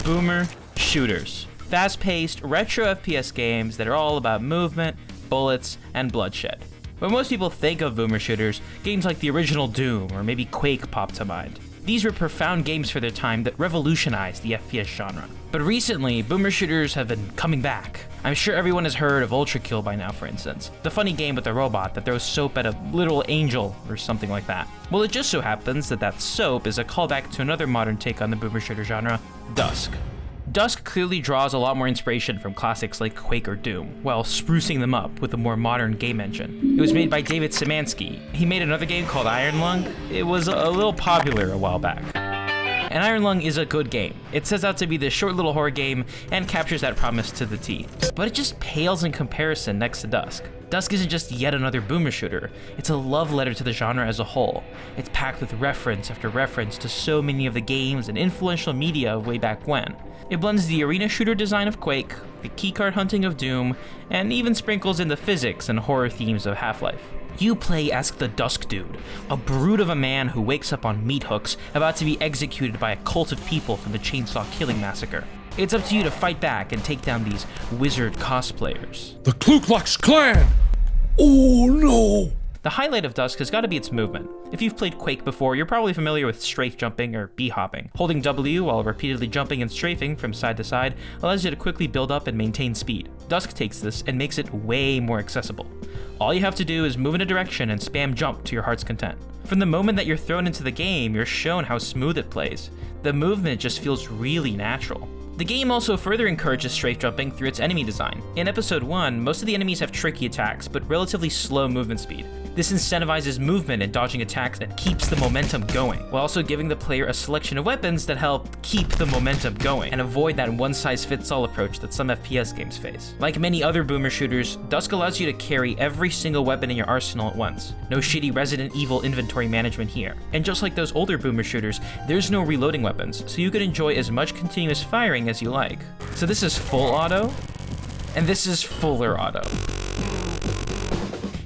Boomer shooters. Fast-paced, retro FPS games that are all about movement, bullets, and bloodshed. When most people think of boomer shooters, games like the original Doom or maybe Quake pop to mind. These were profound games for their time that revolutionized the FPS genre. But recently, boomer shooters have been coming back. I'm sure everyone has heard of Ultra Kill by now, for instance. The funny game with the robot that throws soap at a literal angel or something like that. Well, it just so happens that soap is a callback to another modern take on the boomer shooter genre, Dusk. Dusk clearly draws a lot more inspiration from classics like Quake or Doom, while sprucing them up with a more modern game engine. It was made by David Szymanski. He made another game called Iron Lung. It was a little popular a while back. And Iron Lung is a good game. It sets out to be this short little horror game and captures that promise to the T. But it just pales in comparison next to Dusk. Dusk isn't just yet another boomer shooter, it's a love letter to the genre as a whole. It's packed with reference after reference to so many of the games and influential media of way back when. It blends the arena shooter design of Quake, the keycard hunting of Doom, and even sprinkles in the physics and horror themes of Half-Life. You play as the Dusk Dude, a brute of a man who wakes up on meat hooks, about to be executed by a cult of people from the Chainsaw Killing Massacre. It's up to you to fight back and take down these wizard cosplayers. The Ku Klux Klan! Oh no! The highlight of Dusk has got to be its movement. If you've played Quake before, you're probably familiar with strafe jumping or bee-hopping. Holding W while repeatedly jumping and strafing from side to side allows you to quickly build up and maintain speed. Dusk takes this and makes it way more accessible. All you have to do is move in a direction and spam jump to your heart's content. From the moment that you're thrown into the game, you're shown how smooth it plays. The movement just feels really natural. The game also further encourages strafe jumping through its enemy design. In episode 1, most of the enemies have tricky attacks, but relatively slow movement speed. This incentivizes movement and dodging attacks and keeps the momentum going, while also giving the player a selection of weapons that help keep the momentum going and avoid that one-size-fits-all approach that some FPS games face. Like many other boomer shooters, Dusk allows you to carry every single weapon in your arsenal at once. No shitty Resident Evil inventory management here. And just like those older boomer shooters, there's no reloading weapons, so you can enjoy as much continuous firing as you like. So this is full auto, and this is fuller auto.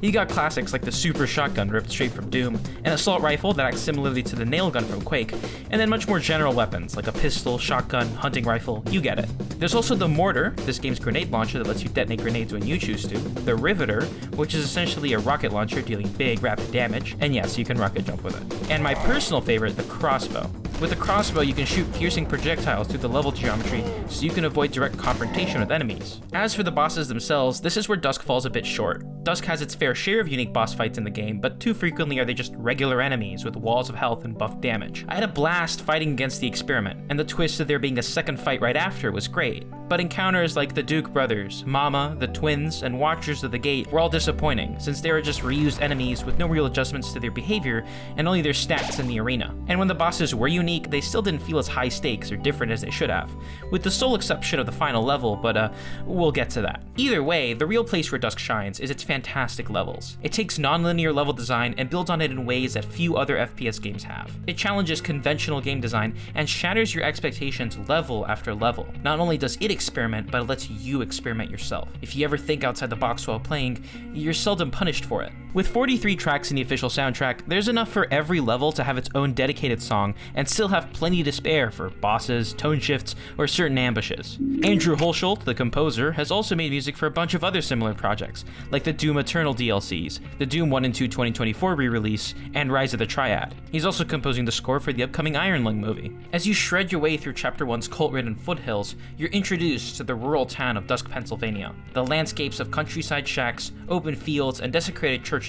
You got classics like the super shotgun ripped straight from Doom, an assault rifle that acts similarly to the nail gun from Quake, and then much more general weapons like a pistol, shotgun, hunting rifle, you get it. There's also the Mortar, this game's grenade launcher that lets you detonate grenades when you choose to, the Riveter, which is essentially a rocket launcher dealing big, rapid damage, and yes, you can rocket jump with it. And my personal favorite, the Crossbow. With the crossbow, you can shoot piercing projectiles through the level geometry so you can avoid direct confrontation with enemies. As for the bosses themselves, this is where Dusk falls a bit short. Dusk has its fair share of unique boss fights in the game, but too frequently are they just regular enemies with walls of health and buff damage. I had a blast fighting against the Experiment, and the twist of there being a second fight right after was great. But encounters like the Duke brothers, Mama, the twins, and Watchers of the Gate were all disappointing, since they were just reused enemies with no real adjustments to their behavior and only their stats in the arena. And when the bosses were unique, they still didn't feel as high stakes or different as they should have, with the sole exception of the final level, but we'll get to that. Either way, the real place where Dusk shines is its fantastic levels. It takes non-linear level design and builds on it in ways that few other FPS games have. It challenges conventional game design and shatters your expectations level after level. Not only does it experiment, but it lets you experiment yourself. If you ever think outside the box while playing, you're seldom punished for it. With 43 tracks in the official soundtrack, there's enough for every level to have its own dedicated song and still have plenty to spare for bosses, tone shifts, or certain ambushes. Andrew Hulshult, the composer, has also made music for a bunch of other similar projects, like the Doom Eternal DLCs, the Doom 1 and 2 2024 re-release, and Rise of the Triad. He's also composing the score for the upcoming Iron Lung movie. As you shred your way through Chapter 1's cult-ridden foothills, you're introduced to the rural town of Dusk, Pennsylvania. The landscapes of countryside shacks, open fields, and desecrated churches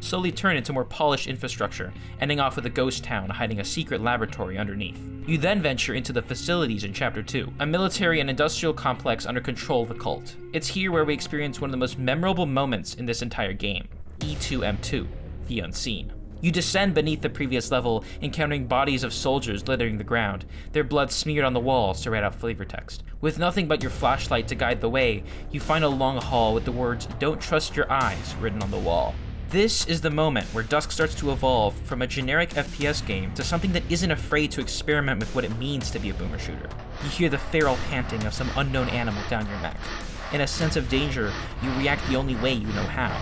slowly turn into more polished infrastructure, ending off with a ghost town hiding a secret laboratory underneath. You then venture into the facilities in Chapter 2, a military and industrial complex under control of the cult. It's here where we experience one of the most memorable moments in this entire game, E2M2, the Unseen. You descend beneath the previous level, encountering bodies of soldiers littering the ground, their blood smeared on the walls to write out flavor text. With nothing but your flashlight to guide the way, you find a long hall with the words, "Don't trust your eyes," written on the wall. This is the moment where Dusk starts to evolve from a generic FPS game to something that isn't afraid to experiment with what it means to be a boomer shooter. You hear the feral panting of some unknown animal down your neck. In a sense of danger, you react the only way you know how.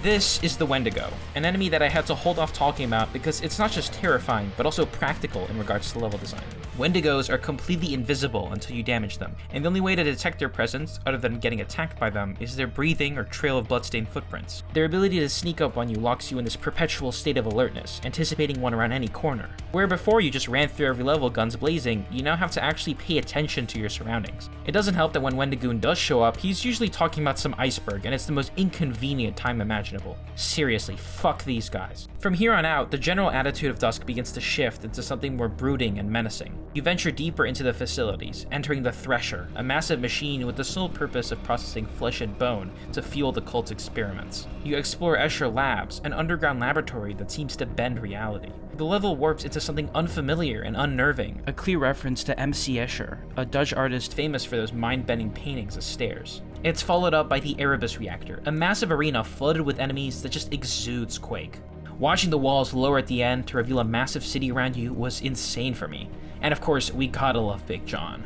This is the Wendigo, an enemy that I had to hold off talking about because it's not just terrifying, but also practical in regards to level design. Wendigos are completely invisible until you damage them, and the only way to detect their presence, other than getting attacked by them, is their breathing or trail of bloodstained footprints. Their ability to sneak up on you locks you in this perpetual state of alertness, anticipating one around any corner. Where before you just ran through every level guns blazing, you now have to actually pay attention to your surroundings. It doesn't help that when Wendigoon does show up, he's usually talking about some iceberg, and it's the most inconvenient time imaginable. Seriously, fuck these guys. From here on out, the general attitude of Dusk begins to shift into something more brooding and menacing. You venture deeper into the facilities, entering the Thresher, a massive machine with the sole purpose of processing flesh and bone to fuel the cult's experiments. You explore Escher Labs, an underground laboratory that seems to bend reality. The level warps into something unfamiliar and unnerving, a clear reference to M.C. Escher, a Dutch artist famous for those mind-bending paintings of stairs. It's followed up by the Erebus Reactor, a massive arena flooded with enemies that just exudes quake. Watching the walls lower at the end to reveal a massive city around you was insane for me. And of course, we gotta love Big John.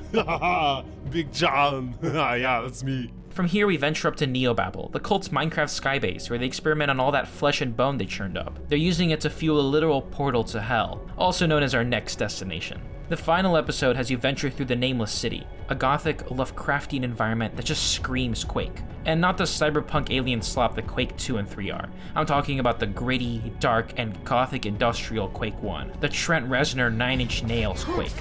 Big John. Yeah, that's me. From here, we venture up to Neobabel, the cult's Minecraft skybase, where they experiment on all that flesh and bone they churned up. They're using it to fuel a literal portal to hell, also known as our next destination. The final episode has you venture through the Nameless City, a gothic, Lovecraftian environment that just screams Quake. And not the cyberpunk alien slop that Quake 2 and 3 are. I'm talking about the gritty, dark, and gothic industrial Quake 1, the Trent Reznor 9 Inch Nails Quake.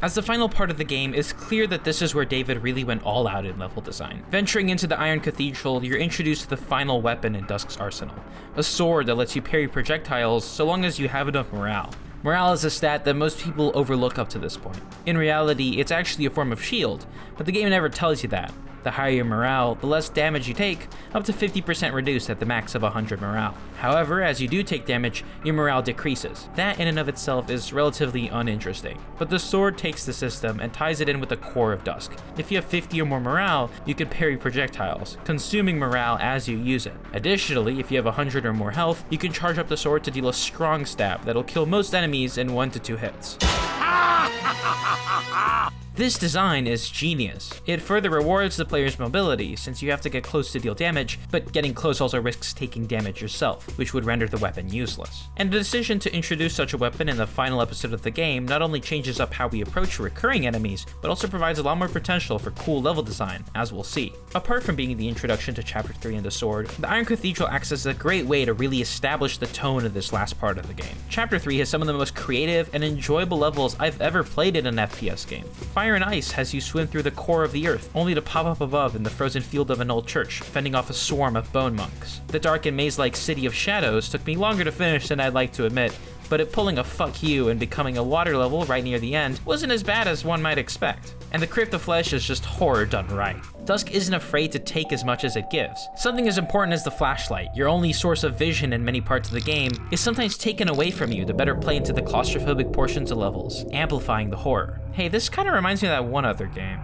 As the final part of the game, it's clear that this is where David really went all out in level design. Venturing into the Iron Cathedral, you're introduced to the final weapon in Dusk's arsenal, a sword that lets you parry projectiles so long as you have enough morale. Morale is a stat that most people overlook up to this point. In reality, it's actually a form of shield, but the game never tells you that. The higher your morale, the less damage you take, up to 50% reduced at the max of 100 morale. However, as you do take damage, your morale decreases. That in and of itself is relatively uninteresting, but the sword takes the system and ties it in with the core of Dusk. If you have 50 or more morale, you can parry projectiles, consuming morale as you use it. Additionally, if you have 100 or more health, you can charge up the sword to deal a strong stab that'll kill most enemies in 1 to 2 hits. This design is genius. It further rewards the player's mobility, since you have to get close to deal damage, but getting close also risks taking damage yourself, which would render the weapon useless. And the decision to introduce such a weapon in the final episode of the game not only changes up how we approach recurring enemies, but also provides a lot more potential for cool level design, as we'll see. Apart from being the introduction to Chapter 3 and the sword, the Iron Cathedral acts as a great way to really establish the tone of this last part of the game. Chapter 3 has some of the most creative and enjoyable levels I've ever played in an FPS game. Fire and Ice has you swim through the core of the earth, only to pop up above in the frozen field of an old church, fending off a swarm of bone monks. The dark and maze-like City of Shadows took me longer to finish than I'd like to admit, but it pulling a fuck you and becoming a water level right near the end wasn't as bad as one might expect. And the Crypt of Flesh is just horror done right. Dusk isn't afraid to take as much as it gives. Something as important as the flashlight, your only source of vision in many parts of the game, is sometimes taken away from you to better play into the claustrophobic portions of levels, amplifying the horror. Hey, this kind of reminds me of that one other game.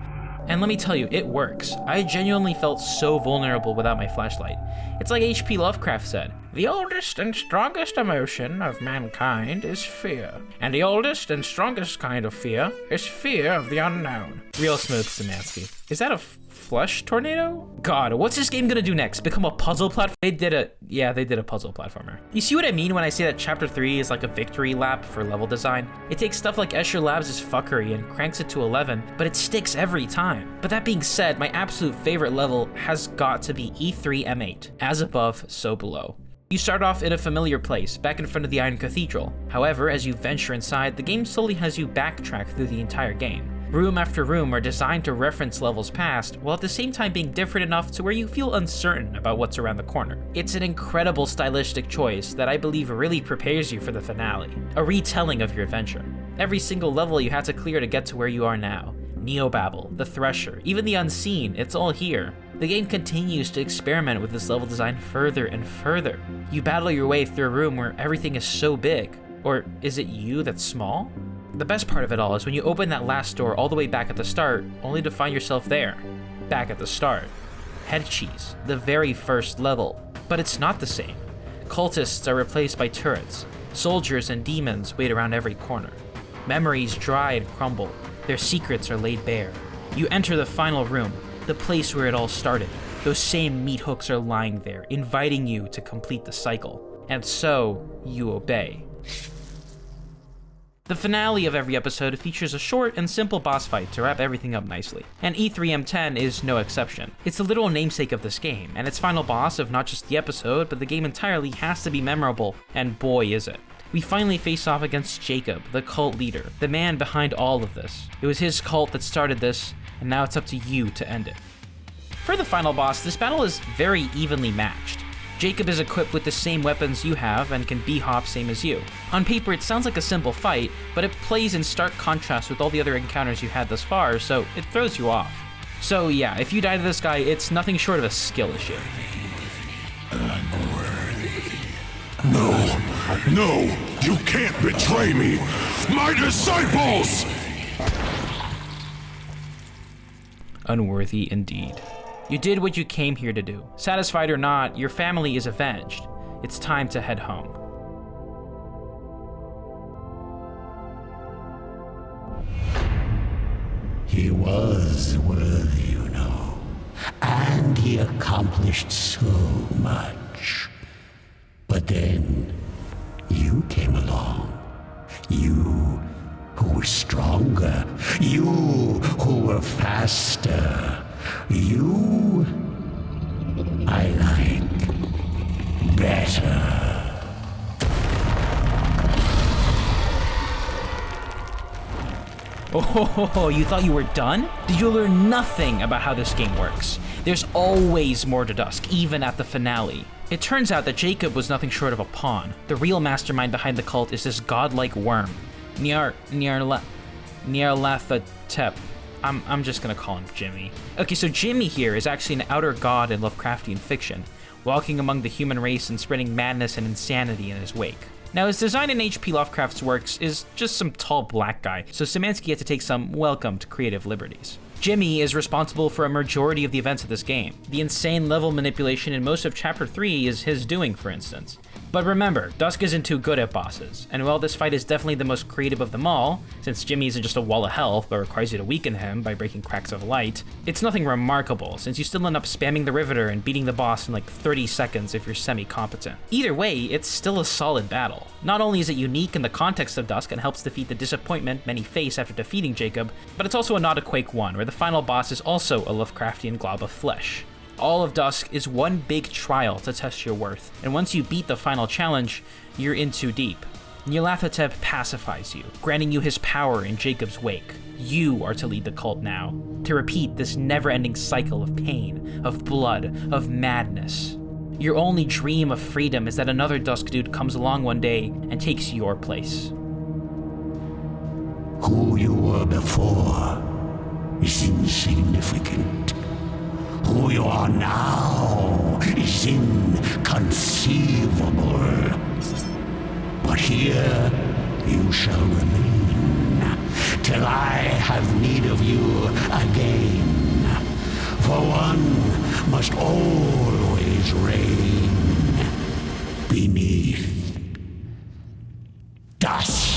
And let me tell you, it works. I genuinely felt so vulnerable without my flashlight. It's like H.P. Lovecraft said, "The oldest and strongest emotion of mankind is fear. And the oldest and strongest kind of fear is fear of the unknown." Real smooth, Szymanski. Is that a flush tornado? God, what's this game gonna do next? Become a puzzle platformer? They did a puzzle platformer. You see what I mean when I say that Chapter 3 is like a victory lap for level design? It takes stuff like Escher Labs' fuckery and cranks it to 11, but it sticks every time. But that being said, my absolute favorite level has got to be E3 M8. As above, so below. You start off in a familiar place, back in front of the Iron Cathedral. However, as you venture inside, the game slowly has you backtrack through the entire game. Room after room are designed to reference levels past, while at the same time being different enough to where you feel uncertain about what's around the corner. It's an incredible stylistic choice that I believe really prepares you for the finale, a retelling of your adventure. Every single level you had to clear to get to where you are now. Neobabel, the Thresher, even the Unseen, it's all here. The game continues to experiment with this level design further and further. You battle your way through a room where everything is so big. Or is it you that's small? The best part of it all is when you open that last door all the way back at the start, only to find yourself there, back at the start. Head cheese, the very first level. But it's not the same. Cultists are replaced by turrets. Soldiers and demons wait around every corner. Memories dry and crumble. Their secrets are laid bare. You enter the final room, the place where it all started. those same meat hooks are lying there, inviting you to complete the cycle. And so, you obey. The finale of every episode features a short and simple boss fight to wrap everything up nicely, and E3M10 is no exception. It's the literal namesake of this game, and its final boss of not just the episode, but the game entirely has to be memorable, and boy is it. We finally face off against Jacob, the cult leader, the man behind all of this. It was his cult that started this, and now it's up to you to end it. For the final boss, this battle is very evenly matched. Jacob is equipped with the same weapons you have and can b-hop same as you. On paper it sounds like a simple fight, but it plays in stark contrast with all the other encounters you had thus far, so it throws you off. So yeah, if you die to this guy, it's nothing short of a skill issue. No, you can't betray me! My disciples! Unworthy indeed. You did what you came here to do. Satisfied or not, your family is avenged. It's time to head home. He was worthy, you know, and he accomplished so much. But then, you came along. You who were stronger. You who were faster. You, I like better. Oh, you thought you were done? Did you learn nothing about how this game works? There's always more to Dusk, even at the finale. It turns out that Jacob was nothing short of a pawn. The real mastermind behind the cult is this godlike worm, Nyarlathotep. I'm just gonna call him Jimmy. Okay, so Jimmy here is actually an outer god in Lovecraftian fiction, walking among the human race and spreading madness and insanity in his wake. Now, his design in H.P. Lovecraft's works is just some tall black guy, so Szymanski had to take some welcomed creative liberties. Jimmy is responsible for a majority of the events of this game. The insane level manipulation in most of Chapter 3 is his doing, for instance. But remember, Dusk isn't too good at bosses, and while this fight is definitely the most creative of them all, since Jimmy isn't just a wall of health but requires you to weaken him by breaking cracks of light, it's nothing remarkable, since you still end up spamming the Riveter and beating the boss in like 30 seconds if you're semi-competent. Either way, it's still a solid battle. Not only is it unique in the context of Dusk and helps defeat the disappointment many face after defeating Jacob, but it's also a nod to Quake 1, where the final boss is also a Lovecraftian glob of flesh. All of Dusk is one big trial to test your worth, and once you beat the final challenge, you're in too deep. Nyarlathotep pacifies you, granting you his power in Jacob's wake. You are to lead the cult now, to repeat this never-ending cycle of pain, of blood, of madness. Your only dream of freedom is that another Dusk dude comes along one day and takes your place. Who you were before is insignificant. Who you are now is inconceivable. But here you shall remain till I have need of you again. For one must always reign beneath Dusk.